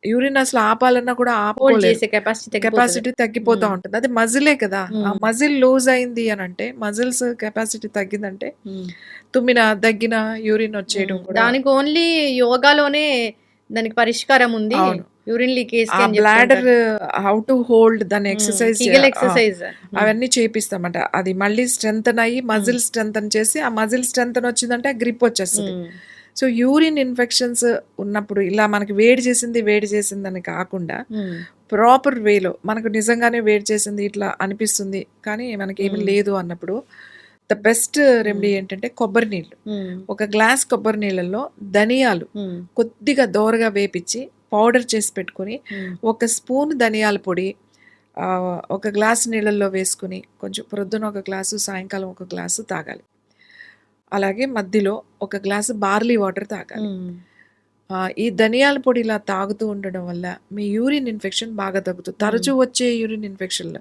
Urine అసలు ఆపాలన్నా కూడా hold ఆపుకోలేరు. చేసే కెపాసిటీ తగ్గిపోతది. కెపాసిటీ తగ్గిపోతా హ్మ్. ఉంటుంది. అది మజిలే కదా! ఆ హ్మ్. మజిల్ లూజ్ అయింది అనంటే, మజిల్స్ కెపాసిటీ తగ్గిందంటే, హ్మ్. తుమ్మినా, దగ్గినా, యూరిన్ వచ్చేయడం కూడా దానికి ఓన్లీ యోగాలోనే దానికి పరిష్కారం ఉంది. అవును. యూరిన్ లీకేజ్‌కి ఆ అని బ్లాడర్ చెప్తుంటారు. హౌ టు హోల్డ్ దాన్ని ఎక్సర్‌సైజ్ కిగెల్ ఆ! ఎక్సర్‌సైజ్. హ్మ్. అవన్నీ చేపిస్తామట. అది మళ్ళీ స్ట్రెంథెన్ అయ్యి, హ్మ్. మజిల్ స్ట్రెంథెన్ చేసి, ఆ మజిల్ స్ట్రెంథెన్ వచ్చిందంటే, ఆ గ్రిప్ వచ్చేస్తది. హ్మ్. సో, యూరిన్ ఇన్ఫెక్షన్స్ ఉన్నప్పుడు ఇలా మనకి వేడి చేసిందని కాకుండా, హ్మ్. ప్రాపర్ వేలో మనకు నిజంగానే వేడి చేసింది ఇట్లా అనిపిస్తుంది. కానీ మనకేమి హ్మ్. లేదు అన్నప్పుడు, ద బెస్ట్ హ్మ్. రెమెడీ ఏంటంటే కొబ్బరి నీళ్ళు. హ్మ్. ఒక గ్లాస్ కొబ్బరి నీళ్ళల్లో ధనియాలు హ్మ్. కొద్దిగా దోరగా వేపిచ్చి, పౌడర్ చేసి పెట్టుకొని, హ్మ్. ఒక స్పూన్ ధనియాల పొడి ఒక గ్లాస్ నీళ్ళల్లో వేసుకొని, కొంచెం ప్రొద్దున ఒక గ్లాసు, సాయంకాలం ఒక గ్లాసు తాగాలి. అలాగే మధ్యలో ఒక గ్లాసు బార్లీ వాటర్ తాగాలి. హ్మ్. ఈ ధనియాల పొడి ఇలా తాగుతూ ఉండడం వల్ల మీ యూరిన్ ఇన్ఫెక్షన్ బాగా తగ్గుతుంది. హ్మ్. తరచూ వచ్చే యూరిన్ ఇన్ఫెక్షన్‌లు